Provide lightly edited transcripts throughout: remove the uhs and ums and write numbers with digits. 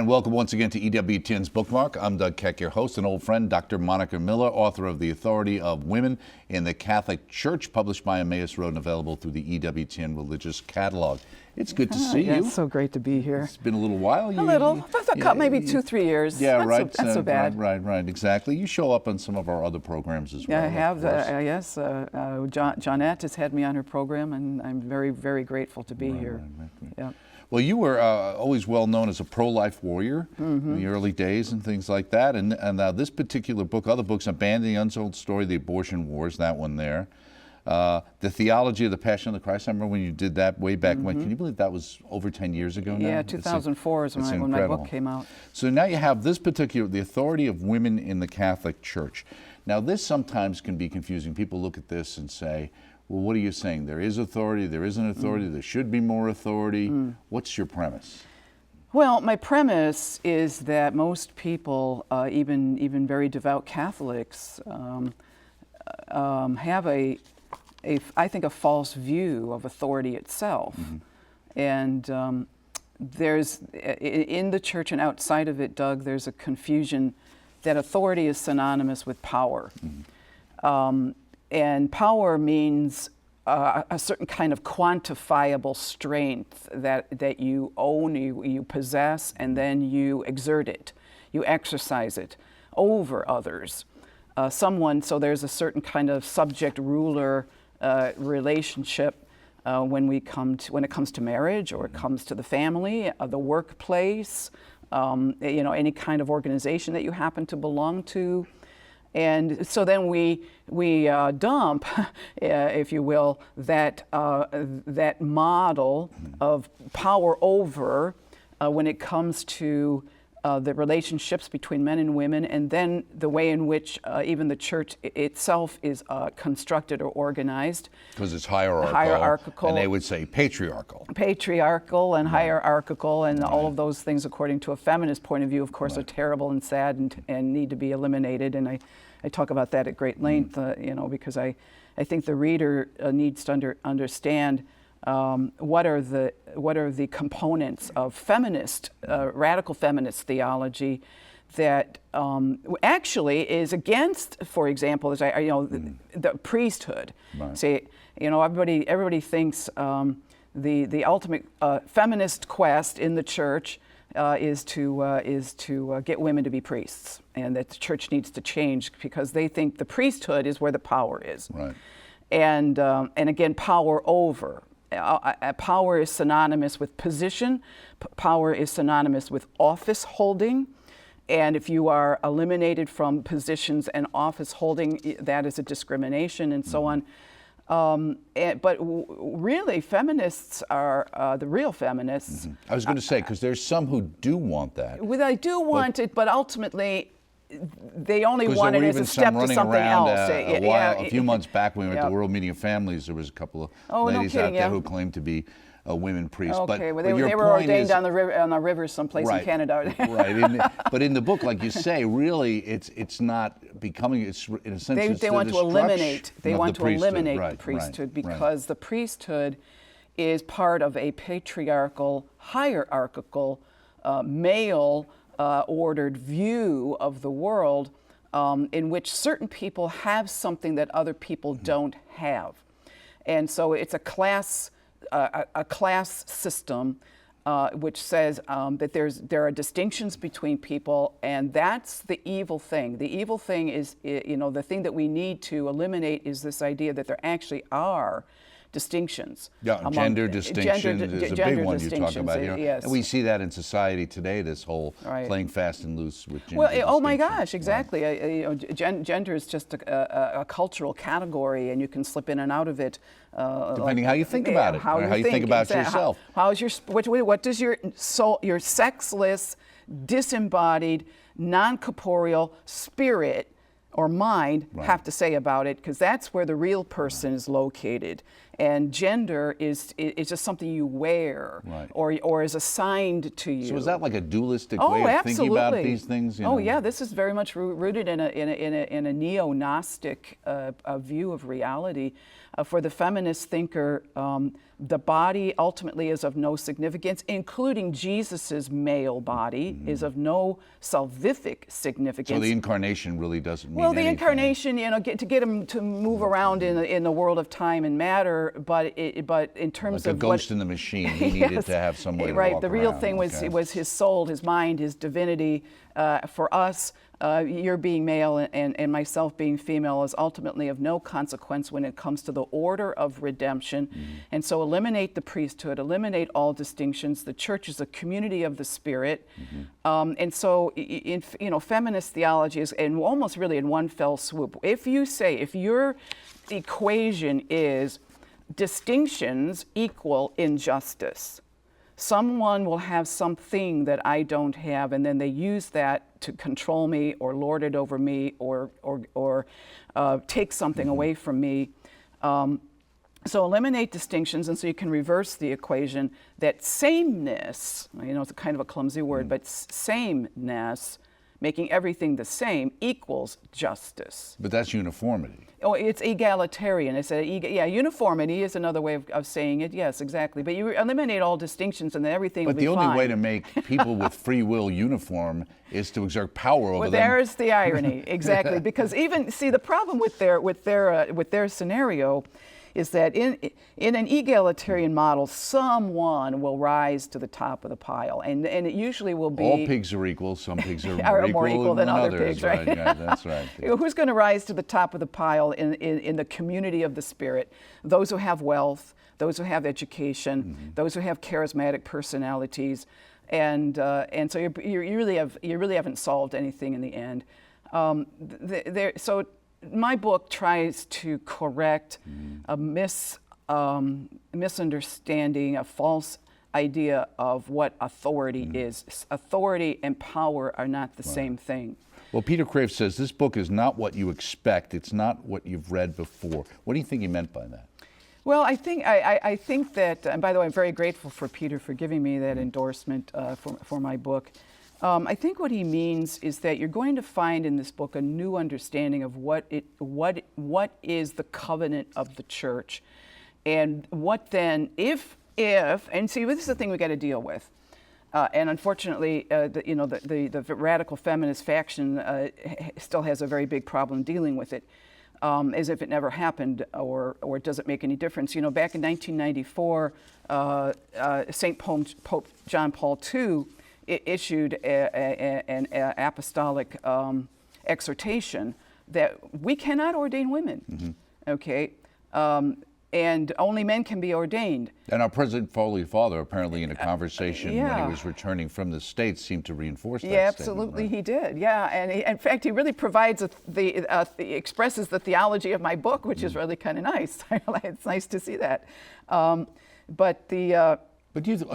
And welcome once again to Ewtn's Bookmark. I'm Doug Keck, your host, and old friend, Dr. Monica Miller, author of The Authority of Women in the Catholic Church, published by Emmaus Road and available through the Ewtn Religious Catalog. It's good to see you. It's so great to be here. It's been a little while. Maybe 2 3 years. Yeah, not right. So bad. Right, exactly. You show up on some of our other programs as well. Yeah, I have. Yes, Johnette has had me on her program, and I'm very, very grateful to be here. Right. Yeah. Well, you were always well known as a pro-life warrior in the early days and things like that. And this particular book, other books, Abandoning the Untold Story, The Abortion Wars, that one there. The Theology of the Passion of the Christ. I remember when you did that way back when. Can you believe that was over 10 years ago now? Yeah, 2004 is when my book came out. So now you have this particular, The Authority of Women in the Catholic Church. Now this sometimes can be confusing. People look at this and say, well, what are you saying? There is authority, there isn't authority, there should be more authority. What's your premise? Well, my premise is that most people, even very devout Catholics, have I think a false view of authority itself. And there's, in the church and outside of it, Doug, there's a confusion that authority is synonymous with power. And power means a certain kind of quantifiable strength that you own, you possess, and then you exert it. You exercise it over others. So there's a certain kind of subject-ruler relationship when it comes to marriage, or it comes to the family, the workplace, any kind of organization that you happen to belong to. And so then we dump, if you will, that model of power over when it comes to the relationships between men and women, and then the way in which even the church itself is constructed or organized. Because it's hierarchical. And they would say patriarchal. Patriarchal and hierarchical, and all of those things, according to a feminist point of view, of course, are terrible and sad and need to be eliminated. And I talk about that at great length, because I think the reader needs to understand what are the components of feminist, radical feminist theology that actually is against, for example, the priesthood. Right. See, everybody thinks the ultimate feminist quest in the church is to get women to be priests, and that the church needs to change because they think the priesthood is where the power is. Right. And again, power over. Power is synonymous with position. Power is synonymous with office holding. And if you are eliminated from positions and office holding, that is a discrimination, and so on. But really, feminists are the real feminists. I was going to say, because there's some who do want that. Well, they do want it, but ultimately, they only want it as a step to something else. A few months back, when we were at the World Meeting of Families, there was a couple of ladies out there who claimed to be women priests. Okay, they were ordained on the river someplace in Canada. Right, but in the book, like you say, really, it's not becoming. It's in a sense they want to eliminate. They want to eliminate the priesthood because the priesthood is part of a patriarchal, hierarchical, male ordered view of the world, in which certain people have something that other people don't have, and so it's a class system which says that there are distinctions between people, and that's the evil thing. The evil thing is, the thing that we need to eliminate is this idea that there actually are distinctions. Yeah, gender distinctions is a big one you talk about here. Yes. And we see that in society today, this whole playing fast and loose with gender distinctions. Oh my gosh, exactly. Right. Gender is just a cultural category, and you can slip in and out of it. Depending how you think about it, how you think about yourself. What does your soul, your sexless, disembodied, non-corporeal spirit or mind have to say about it, because that's where the real person is located. and gender is just something you wear, Right. or is assigned to you. So is that like a dualistic Oh, way of absolutely. thinking about these things? You Oh, know? yeah. This is very much rooted in a neo-Gnostic view of reality. For the feminist thinker, the body ultimately is of no significance, including Jesus's male body is of no salvific significance. So the incarnation really doesn't mean Well, the anything. incarnation, to get him to move around in the world of time and matter, but in terms Like of a ghost in the machine, he needed to have some way to right. walk The real around. thing Okay. was his soul, his mind, his divinity. For us, your being male and myself being female is ultimately of no consequence when it comes to the order of redemption. And so eliminate the priesthood, eliminate all distinctions. The church is a community of the Spirit. And so feminist theology is almost really in one fell swoop. If your equation is distinctions equal injustice, someone will have something that I don't have, and then they use that to control me or lord it over me or take something away from me. So eliminate distinctions, and so you can reverse the equation that sameness, it's a kind of a clumsy word, but sameness, making everything the same, equals justice. But that's uniformity. Oh, it's egalitarian. Uniformity is another way of saying it. Yes, exactly. But you eliminate all distinctions, and then everything will be fine. But the only way to make people with free will uniform is to exert power over them. There's the irony, exactly. Because the problem with their scenario is that in an egalitarian model, someone will rise to the top of the pile, and it usually will be all pigs are equal. Some pigs are more equal than other pigs, right? Yeah, that's right. Who's going to rise to the top of the pile in the community of the Spirit? Those who have wealth, those who have education, those who have charismatic personalities, and so you really haven't solved anything in the end. So my book tries to correct a misunderstanding, a false idea of what authority is. Authority and power are not the same thing. Well, Peter Crave says this book is not what you expect. It's not what you've read before. What do you think he meant by that? Well, I think that, and by the way, I'm very grateful for Peter for giving me that endorsement for my book. I think what he means is that you're going to find in this book a new understanding of what is the covenant of the church, and what then if and see, this is the thing we got to deal with, and unfortunately, the radical feminist faction still has a very big problem dealing with it, as if it never happened or it doesn't make any difference. Back in 1994, St. Pope John Paul II issued an apostolic exhortation that we cannot ordain women, okay? And only men can be ordained. And our President Holy Father, apparently in a conversation when he was returning from the States, seemed to reinforce that statement. Absolutely, right? He did. Yeah, and in fact, he really provides expresses the theology of my book, which is really kind of nice. It's nice to see that. But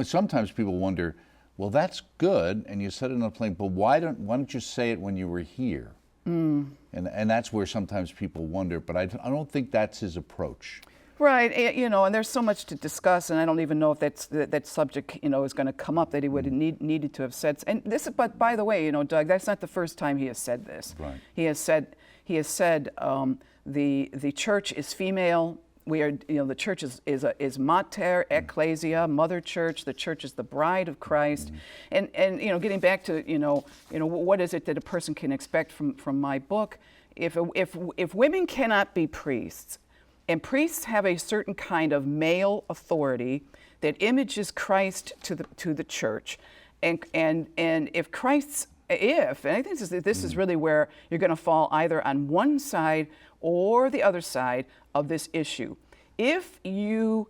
sometimes people wonder, well, that's good, and you said it on a plane, but why don't you say it when you were here? And that's where sometimes people wonder, but I don't think that's his approach. Right, and there's so much to discuss, and I don't even know if that subject, is going to come up that he would have needed to have said. And this, but by the way, Doug, that's not the first time he has said this. Right. He has said the church is female. We are, the church is mater ecclesia, mother church. The church is the bride of Christ, and getting back to what is it that a person can expect from my book? If women cannot be priests, and priests have a certain kind of male authority that images Christ to the church, and if Christ's and I think this is really where you're going to fall either on one side or the other side of this issue. If you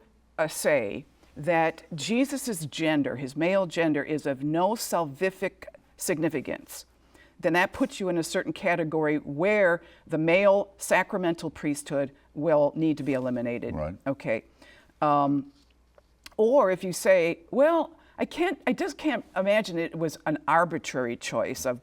say that Jesus' gender, his male gender, is of no salvific significance, then that puts you in a certain category where the male sacramental priesthood will need to be eliminated. Right. Okay. Or if you say, well, I just can't imagine it was an arbitrary choice of,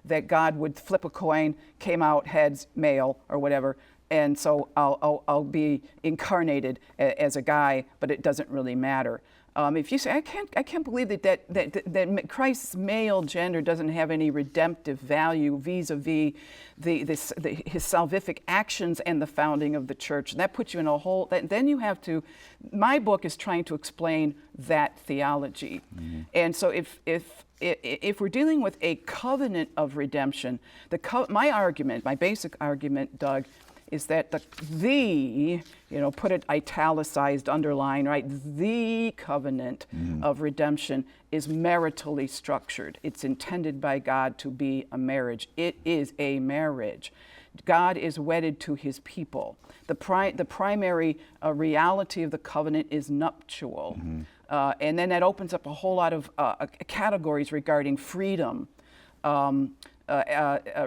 that God would flip a coin, came out heads, male, or whatever, and so I'll be incarnated as a guy, but it doesn't really matter. If you say, I can't believe that Christ's male gender doesn't have any redemptive value vis-a-vis his salvific actions and the founding of the church, that puts you in a whole. Then you have to. My book is trying to explain that theology, and so if we're dealing with a covenant of redemption, my basic argument, Doug, is that put it italicized, underlined, right? The covenant of redemption is maritally structured. It's intended by God to be a marriage. It is a marriage. God is wedded to his people. The primary reality of the covenant is nuptial. And then that opens up a whole lot of categories regarding freedom,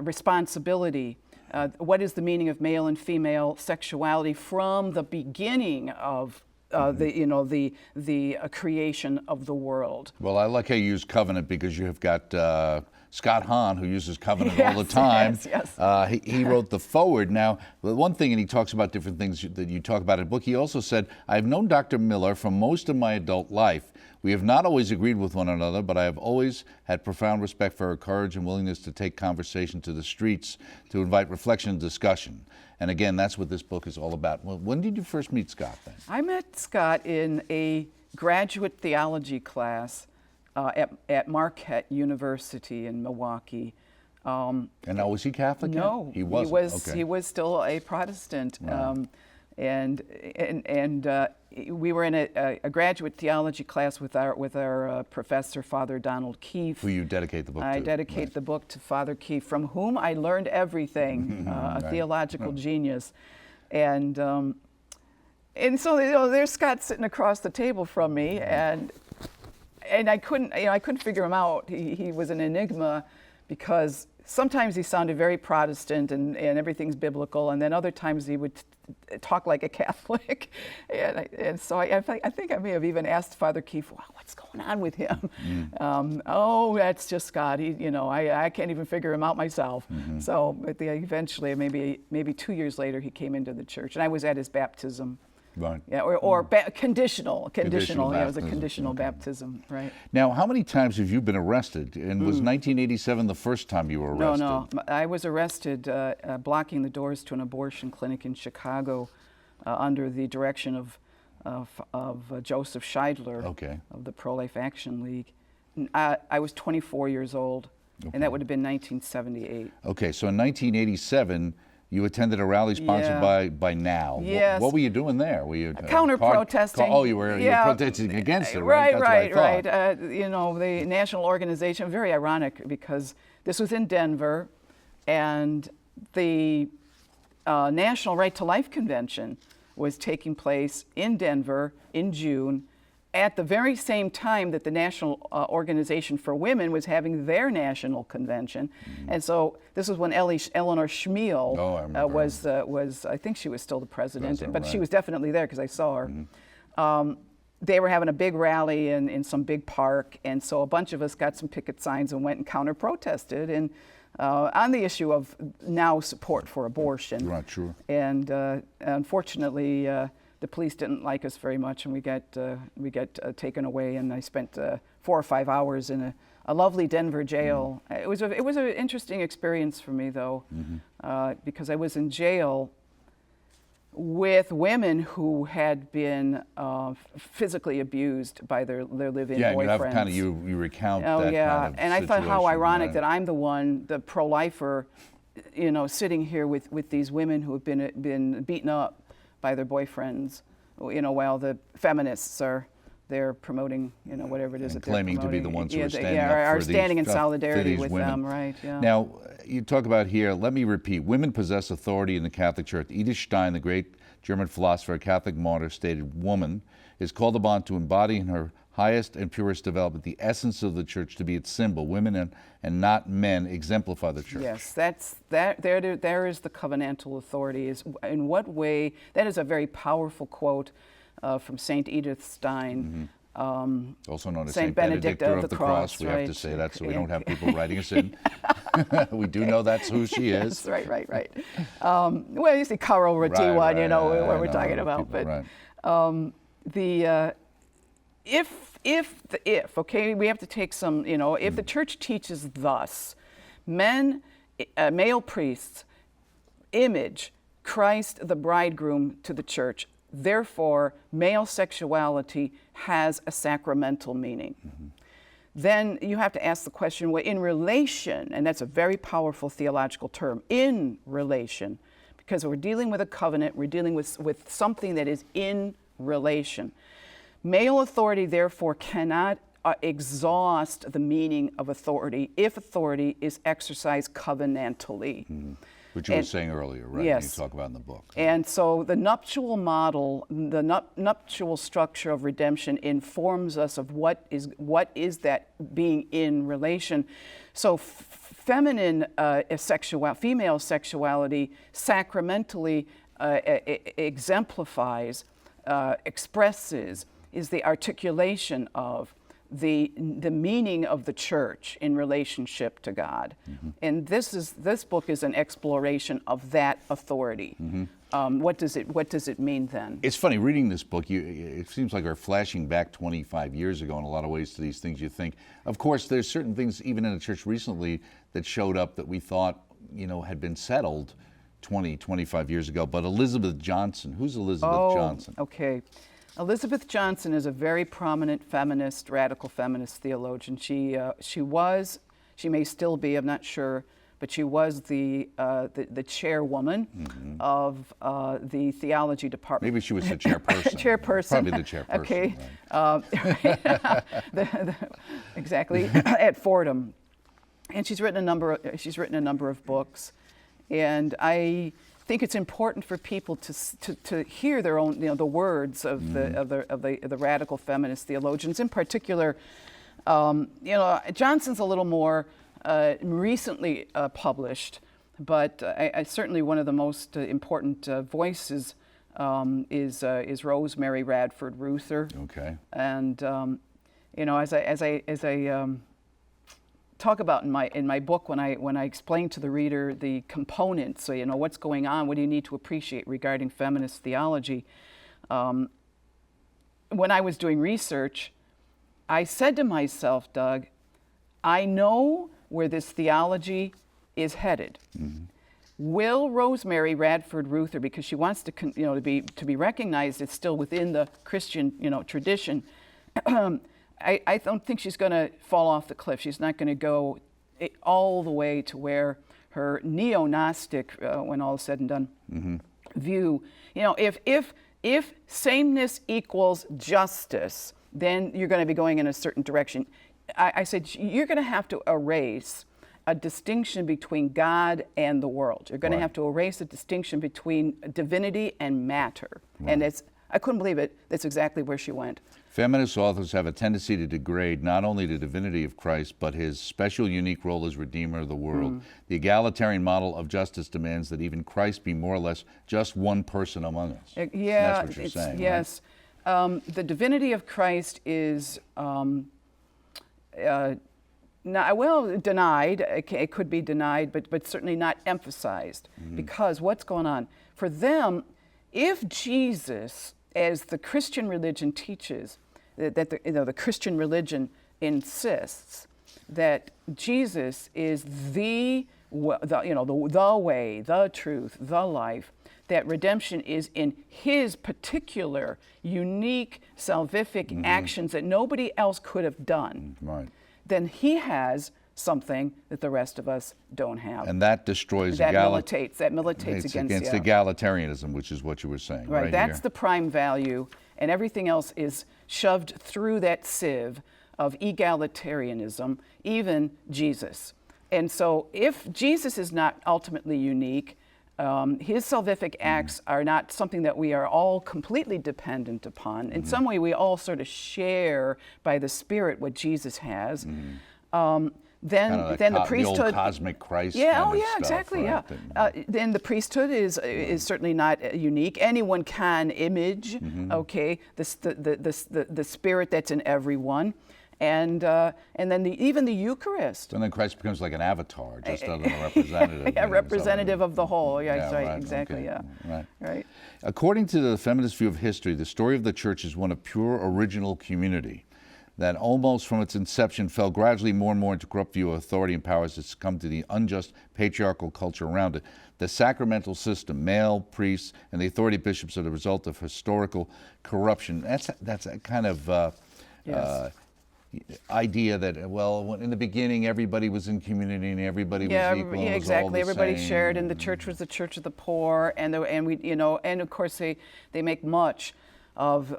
responsibility. What is the meaning of male and female sexuality from the beginning of the creation of the world? Well, I like how you use covenant because you have got Scott Hahn, who uses covenant all the time. Yes. He wrote the foreword. Now, the one thing, and he talks about different things that you talk about in the book, he also said, I've known Dr. Miller for most of my adult life. We have not always agreed with one another, but I have always had profound respect for her courage and willingness to take conversation to the streets, to invite reflection and discussion. And again, that's what this book is all about. Well, when did you first meet Scott then? I met Scott in a graduate theology class at Marquette University in Milwaukee. And now, was he Catholic? No, he wasn't. He was still a Protestant. Wow. And we were in a graduate theology class with our professor, Father Donald Keefe. Who you dedicate the book to. I dedicate the book to Father Keefe, from whom I learned everything, a theological genius. And so there's Scott sitting across the table from me, and I couldn't figure him out. He was an enigma, because sometimes he sounded very Protestant and everything's biblical, and then other times he would talk like a Catholic. And so I think I may have even asked Father Keefe, wow, what's going on with him? Oh, that's just Scott. I can't even figure him out myself. So eventually, maybe 2 years later, he came into the church, and I was at his baptism. Right. Yeah, or conditional. Yeah, it was a conditional baptism, right? Now, how many times have you been arrested? And was 1987 the first time you were arrested? No. I was arrested blocking the doors to an abortion clinic in Chicago under the direction of Joseph Scheidler of the Pro-Life Action League. I was 24 years old, and that would have been 1978. Okay, so in 1987, you attended a rally sponsored by Now. Yes. What were you doing there? Were you counter-protesting? You were protesting against it, right? Right. The national organization, very ironic, because this was in Denver, and the National Right to Life Convention was taking place in Denver in June, at the very same time that the National Organization for Women was having their national convention. And so this was when Eleanor Schmiel was, I think she was still the president, but she was definitely there because I saw her. They were having a big rally in some big park, and so a bunch of us got some picket signs and went and counter-protested on the issue of now support for abortion. Right, sure. And unfortunately, the police didn't like us very much, and we got taken away. And I spent 4 or 5 hours in a lovely Denver jail. It was an interesting experience for me, though, because I was in jail with women who had been physically abused by their live-in boyfriends. You recount that kind of situation. I thought how ironic that I'm the one, the pro-lifer, sitting here with these women who have been beaten up by their boyfriends, while the feminists they're promoting, whatever it is that they're claiming to be the ones who are standing up are for standing in solidarity with women. them, right? Yeah. Now, you talk about here, let me repeat, women possess authority in the Catholic Church. Edith Stein, the great German philosopher, Catholic martyr, stated, woman is called upon to embody in her highest and purest development the essence of the church, to be its symbol. Women and not men exemplify the church. Yes, there is the covenantal authority. In what way? That is a very powerful quote from Saint Edith Stein. Also known as Saint Saint Benedicta of the Cross. We have to right. say that so we don't have people writing us in. We do know that's who she is. Yes, right. Well, you see Karo Ratiwa, Right, you know right, what we're I know talking people, about. But right. the if okay, we have to take some, you know, if the church teaches thus, male priests image Christ the bridegroom to the church. Therefore, male sexuality has a sacramental meaning. Then you have to ask the question, well, in relation, and that's a very powerful theological term, in relation, because we're dealing with a covenant, we're dealing with something that is in relation. Male authority, therefore, cannot exhaust the meaning of authority if authority is exercised covenantally. Which you were saying earlier, right? Yes. You talk about in the book. And so the nuptial model, the nuptial structure of redemption informs us of what is that being in relation. So female sexuality sacramentally exemplifies, expresses, is the articulation of the meaning of the church in relationship to God. And this book is an exploration of that authority. What does it mean then? It's funny, reading this book, it seems like we're flashing back 25 years ago in a lot of ways to these things you think. Of course, there's certain things, even in the church recently, that showed up that we thought, you know, had been settled 25 years ago. But Elizabeth Johnson, who's Elizabeth Johnson? Okay. Elizabeth Johnson is a very prominent feminist, radical feminist theologian. She may still be, I'm not sure, but she was the chairwoman of the theology department. Maybe she was the chairperson. Chairperson. Probably the chairperson. Okay. Exactly. At Fordham, and she's written a number of books, and I think it's important for people to hear their own, you know, the words of the radical feminist theologians. In particular, you know, Johnson's a little more recently published, but I certainly one of the most important voices is Rosemary Radford Ruether. Okay. And you know, as I talk about in my book, when I explain to the reader the components, so you know what's going on, what do you need to appreciate regarding feminist theology. When I was doing research, I said to myself, Doug, I know where this theology is headed. Will Rosemary Radford Ruether, because she wants to to be recognized as still within the Christian tradition, I don't think she's going to fall off the cliff. She's not going to go all the way to where her neo-Gnostic, when all is said and done, view. You know, if sameness equals justice, then you're going to be going in a certain direction. I said you're going to have to erase a distinction between God and the world. You're going to have to erase a distinction between divinity and matter. And I couldn't believe it. That's exactly where she went. Feminist authors have a tendency to degrade not only the divinity of Christ, but his special, unique role as Redeemer of the world. The egalitarian model of justice demands that even Christ be more or less just one person among us. Yeah, and that's what you're saying, yes. Right? The divinity of Christ is denied. It could be denied, but certainly not emphasized. Because what's going on? For them, if Jesus, as the Christian religion teaches, that the Christian religion insists that Jesus is the way, the truth, the life, that redemption is in his particular, unique, salvific actions that nobody else could have done, then he has something that the rest of us don't have. And that destroys that militates against egalitarianism, which is what you were saying. Right, that's here. the prime value, and everything else is shoved through that sieve of egalitarianism, even Jesus. And so if Jesus is not ultimately unique, his salvific acts are not something that we are all completely dependent upon. In some way, we all sort of share by the Spirit what Jesus has. Then Kinda like then the the old priesthood. cosmic Christ. Yeah, kind oh of yeah, stuff, exactly, right? yeah. Then the priesthood is certainly not unique. Anyone can image, okay, the spirit that's in everyone, and then even the Eucharist. And then Christ becomes like an avatar, just as a representative. A representative of the whole. Yeah, Yeah, right, exactly. okay, Yeah, right. According to the feminist view of history, the story of the church is one of pure original community that almost from its inception fell gradually more and more into corrupt view of authority and powers that succumbed to the unjust patriarchal culture around it. The sacramental system, male priests, and the authority of bishops are the result of historical corruption. That's a kind of Yes. idea that, well, in the beginning everybody was in community and everybody was equal. Yeah, it was exactly. all the Everybody same. shared, and the church was the church of the poor, and we, and of course they make much of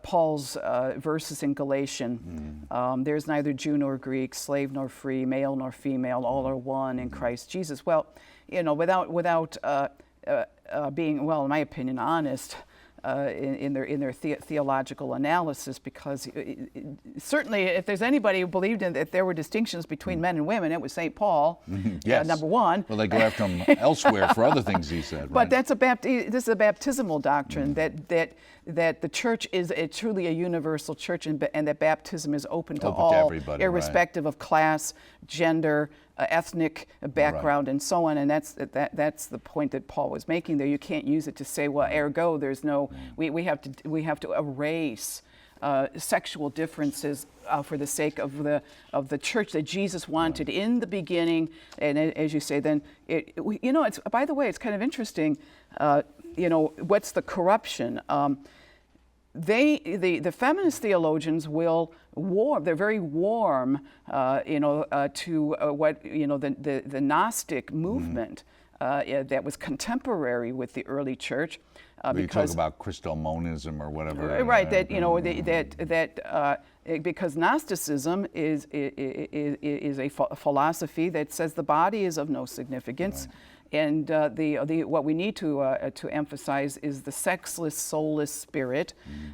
Paul's verses in Galatian. There's neither Jew nor Greek, slave nor free, male nor female, all are one in Christ Jesus. Well, without being, well, in my opinion, honest in their theological analysis, because certainly if there's anybody who believed that there were distinctions between men and women, it was St. Paul. Yes. Number one. Well, they go after him elsewhere for other things he said. But Right? that's this is a baptismal doctrine that the church is truly a universal church, and that baptism is open to all, everybody, irrespective of class, gender, ethnic background, and so on. And that's the point that Paul was making there. You can't use it to say, well, ergo, there's no. We have to erase sexual differences for the sake of the church that Jesus wanted in the beginning. And as you say, then it's, by the way, it's kind of interesting. What's the corruption? The feminist theologians will they're very warm, to what the Gnostic movement that was contemporary with the early church. You talk about Christomonism or whatever. Right. Because Gnosticism is a philosophy that says the body is of no significance. Right. And what we need to emphasize is the sexless, soulless spirit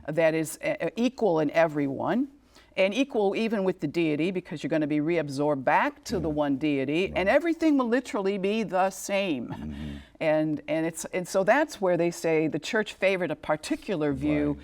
that is equal in everyone, and equal even with the deity, because you're going to be reabsorbed back to the one deity, and everything will literally be the same. And so that's where they say the church favored a particular view,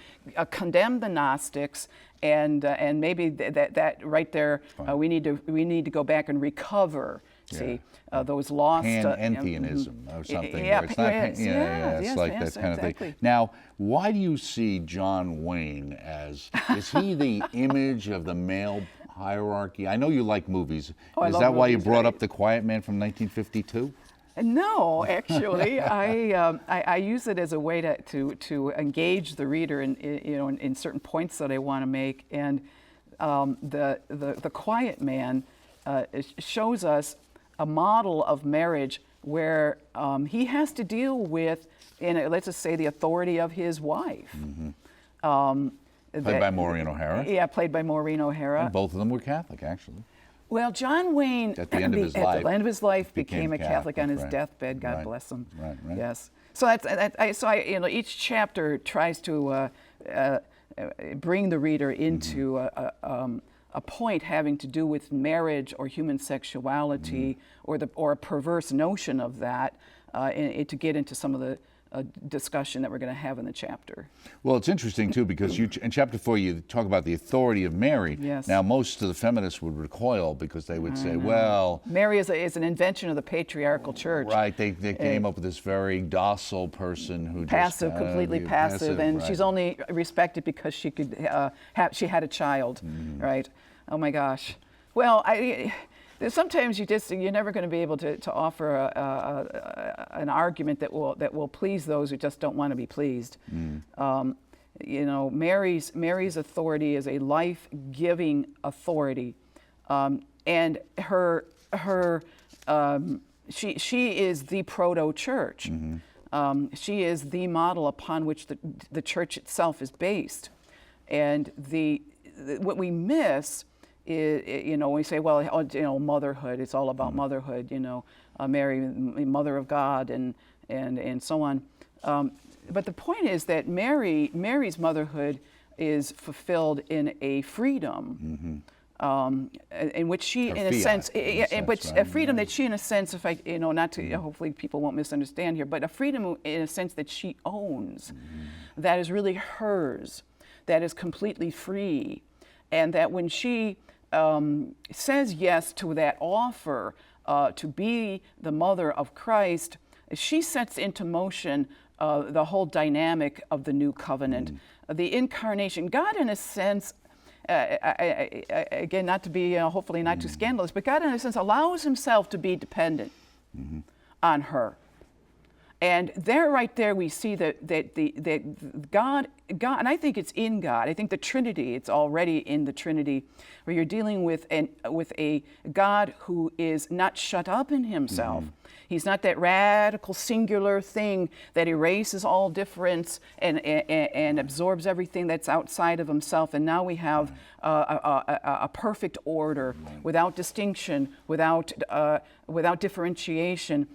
condemned the Gnostics, and maybe that right there we need to go back and recover. See, those lost... Pantheism or something. Yeah, it's not, it's like that kind of thing. Now, why do you see John Wayne as, is he the image of the male hierarchy? I know you like movies. Is that why you brought up The Quiet Man from 1952? No, actually, I use it as a way to engage the reader in certain points that I want to make. And the Quiet Man shows us a model of marriage where he has to deal with, let's just say, the authority of his wife. Played by Maureen O'Hara. Yeah, played by Maureen O'Hara. And both of them were Catholic, actually. Well, John Wayne, at the end of his life, became a Catholic on his deathbed. God bless him. Right. Yes. So each chapter tries to bring the reader into a point having to do with marriage or human sexuality, or a perverse notion of that, to get into some of the discussion that we're going to have in the chapter. Well, it's interesting too, because in chapter 4 you talk about the authority of Mary. Yes. Now, most of the feminists would recoil because they would say, well, Mary is an invention of the patriarchal church. Right. They came up with this very docile person who passive, completely passive, and right. she's only respected because she could she had a child, right? Oh my gosh. Well, sometimes you're never going to be able to offer an argument that will please those who just don't want to be pleased. Mary's authority is a life-giving authority, and she is the proto-church. She is the model upon which the church itself is based, and what we miss is, when we say, well, motherhood, it's all about motherhood, Mary, mother of God, and so on. But the point is that Mary's motherhood is fulfilled in a freedom in which she, Or in a fiat, sense, in a sense, but right? a freedom that she, in a sense, if I, not to, hopefully people won't misunderstand here, but a freedom in a sense that she owns, that is really hers, that is completely free, and that when she says yes to that offer to be the mother of Christ, she sets into motion the whole dynamic of the new covenant, the incarnation. God, in a sense, again, not to be, hopefully not too scandalous, but God, in a sense, allows himself to be dependent on her. And there, right there, we see that God, and I think it's in God. I think the Trinity, it's already in the Trinity, where you're dealing with a God who is not shut up in himself. He's not that radical singular thing that erases all difference and absorbs everything that's outside of himself. And now we have a perfect order, without distinction, without differentiation.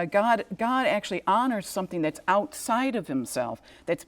God actually honors something that's outside of himself,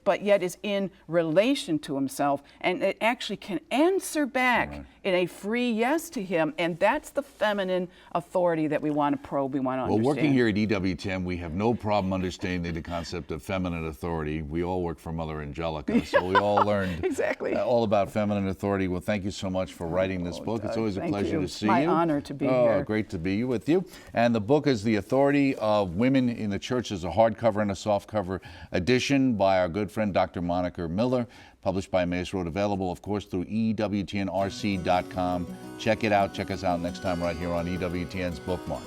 but yet is in relation to himself, and it actually can answer back in a free yes to him. And that's the feminine authority that we want to probe, we want to understand. Well, working here at EWTN, we have no problem understanding the concept of feminine authority. We all work for Mother Angelica, so we all learned exactly all about feminine authority. Well, thank you so much for writing this book. It's always a pleasure to see you. It's my honor to be here. Great to be with you. And the book is The Authority of Women in the Church. As a hardcover and a softcover edition by our good friend Dr. Monica Miller, published by Mace Road, available, of course, through EWTNRC.com. Check it out. Check us out next time right here on EWTN's Bookmark.